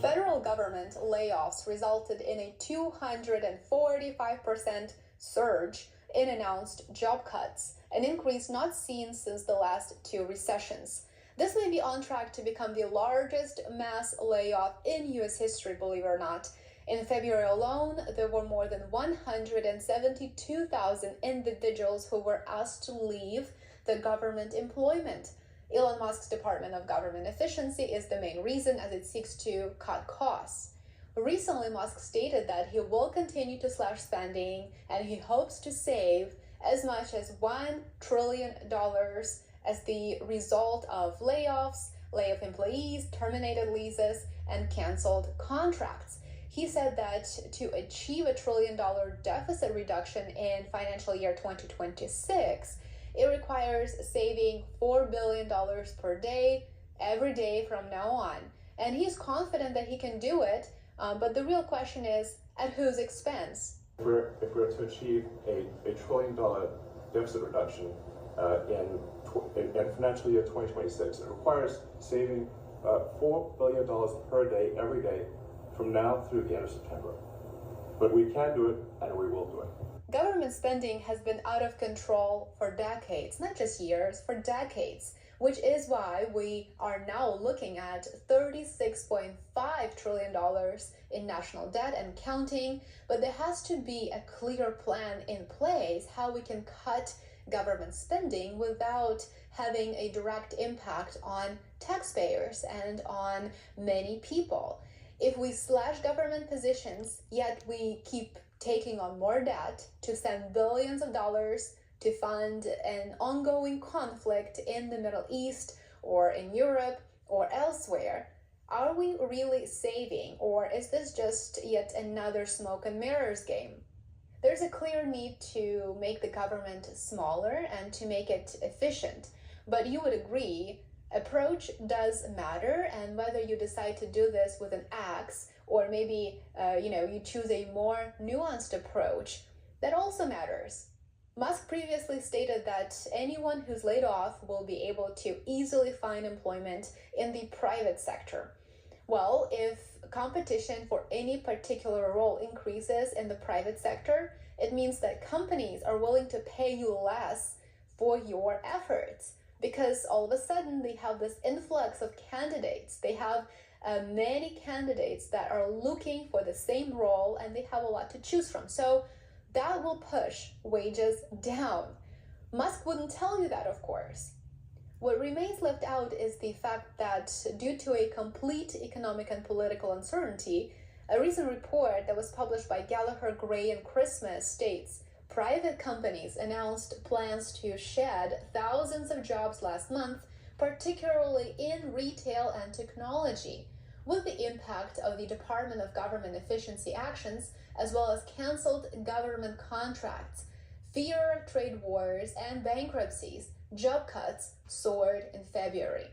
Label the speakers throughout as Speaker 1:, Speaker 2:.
Speaker 1: Federal government layoffs resulted in a 245% surge in announced job cuts, an increase not seen since the last two recessions. This may be on track to become the largest mass layoff in U.S. history, believe it or not. In February alone, there were more than 172,000 individuals who were asked to leave the government employment. Elon Musk's Department of Government Efficiency is the main reason, as it seeks to cut costs. Recently, Musk stated that he will continue to slash spending and he hopes to save as much as $1 trillion as the result of layoffs, layoff employees, terminated leases, and canceled contracts. He said that to achieve a $1 trillion deficit reduction in financial year 2026, it requires saving $4 billion per day, every day from now on. And he's confident that he can do it, but the real question is, at whose expense?
Speaker 2: If we're to achieve a $1 trillion deficit reduction in financial year 2026, it requires saving $4 billion per day, every day, from now through the end of September. But we can do it, and we will do it.
Speaker 1: Government spending has been out of control for decades, not just years, for decades, which is why we are now looking at $36.5 trillion in national debt and counting. But there has to be a clear plan in place how we can cut government spending without having a direct impact on taxpayers and on many people. If we slash government positions, yet we keep taking on more debt to send billions of dollars to fund an ongoing conflict in the Middle East or in Europe or elsewhere, are we really saving, or is this just yet another smoke and mirrors game? There's a clear need to make the government smaller and to make it efficient, but you would agree approach does matter, and whether you decide to do this with an axe or maybe you choose a more nuanced approach, that also matters. Musk previously stated that anyone who's laid off will be able to easily find employment in the private sector. Well, if competition for any particular role increases in the private sector, it means that companies are willing to pay you less for your efforts, because all of a sudden they have this influx of candidates. They have many candidates that are looking for the same role, and they have a lot to choose from. So that will push wages down. Musk wouldn't tell you that, of course. What remains left out is the fact that due to a complete economic and political uncertainty, a recent report that was published by Gallagher, Gray, and Christmas states private companies announced plans to shed thousands of jobs last month, particularly in retail and technology, with the impact of the Department of Government Efficiency actions, as well as canceled government contracts, fear of trade wars and bankruptcies. Job cuts soared in February.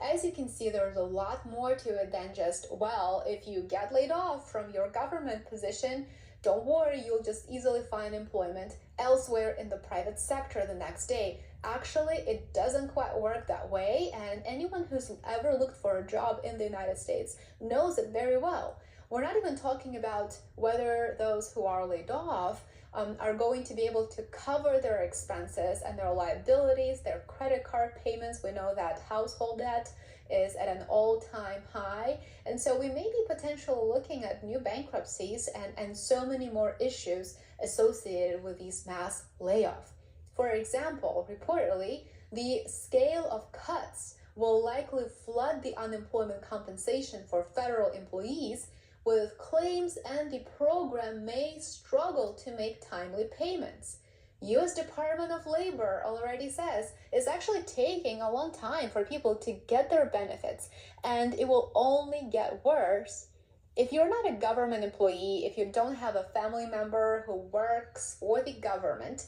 Speaker 1: As you can see, there's a lot more to it than just, well, if you get laid off from your government position, don't worry, you'll just easily find employment elsewhere in the private sector the next day. Actually, it doesn't quite work that way, and anyone who's ever looked for a job in the United States knows it very well. We're not even talking about whether those who are laid off are going to be able to cover their expenses and their liabilities, their credit card payments. We know that household debt is at an all-time high. And so we may be potentially looking at new bankruptcies and so many more issues associated with these mass layoffs. For example, reportedly, the scale of cuts will likely flood the unemployment compensation for federal employees with claims, and the program may struggle to make timely payments. U.S. Department of Labor already says it's actually taking a long time for people to get their benefits, and it will only get worse. If you're not a government employee, if you don't have a family member who works for the government,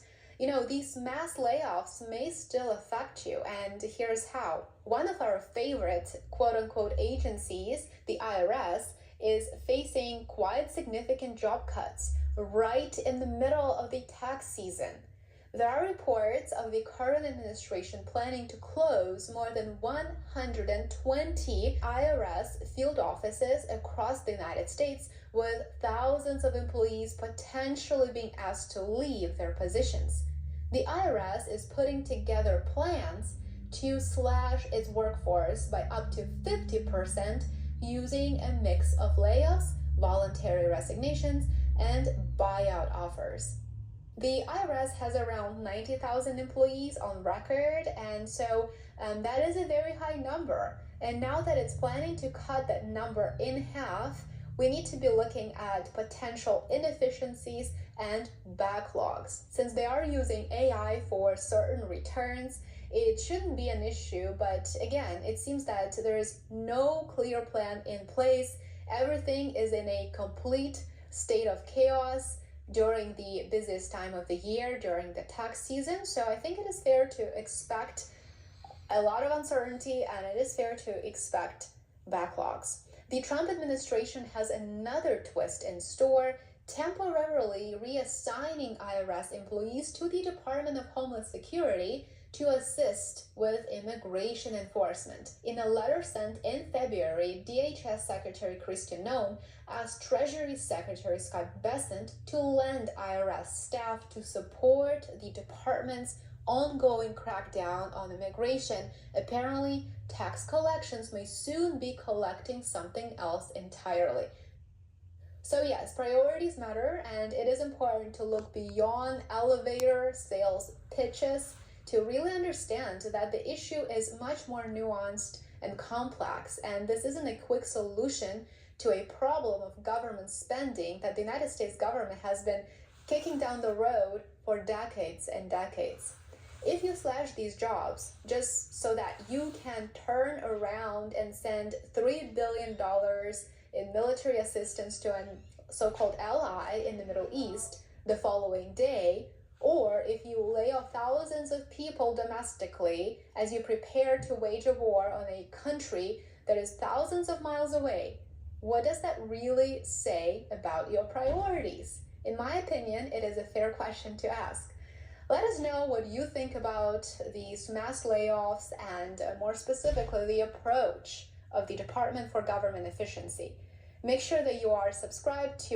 Speaker 1: these mass layoffs may still affect you, and here's how. One of our favorite quote-unquote agencies, the IRS, is facing quite significant job cuts right in the middle of the tax season. There are reports of the current administration planning to close more than 120 IRS field offices across the United States, with thousands of employees potentially being asked to leave their positions. The IRS is putting together plans to slash its workforce by up to 50% using a mix of layoffs, voluntary resignations, and buyout offers. The IRS has around 90,000 employees on record, and so that is a very high number. And now that it's planning to cut that number in half, we need to be looking at potential inefficiencies and backlogs. Since they are using AI for certain returns, it shouldn't be an issue, but again, it seems that there is no clear plan in place. Everything is in a complete state of chaos during the busiest time of the year, during the tax season. So I think it is fair to expect a lot of uncertainty, and it is fair to expect backlogs. The Trump administration has another twist in store, temporarily reassigning IRS employees to the Department of Homeland Security to assist with immigration enforcement. In a letter sent in February, DHS Secretary Kristi Noem asked Treasury Secretary Scott Bessent to lend IRS staff to support the department's ongoing crackdown on immigration. Apparently, tax collections may soon be collecting something else entirely. So yes, priorities matter, and it is important to look beyond elevator sales pitches to really understand that the issue is much more nuanced and complex, and this isn't a quick solution to a problem of government spending that the United States government has been kicking down the road for decades and decades. If you slash these jobs just so that you can turn around and send $3 billion in military assistance to a so-called ally in the Middle East the following day, or if you lay off thousands of people domestically as you prepare to wage a war on a country that is thousands of miles away, what does that really say about your priorities? In my opinion, it is a fair question to ask. Let us know what you think about these mass layoffs and more specifically the approach of the Department for Government Efficiency. Make sure that you are subscribed to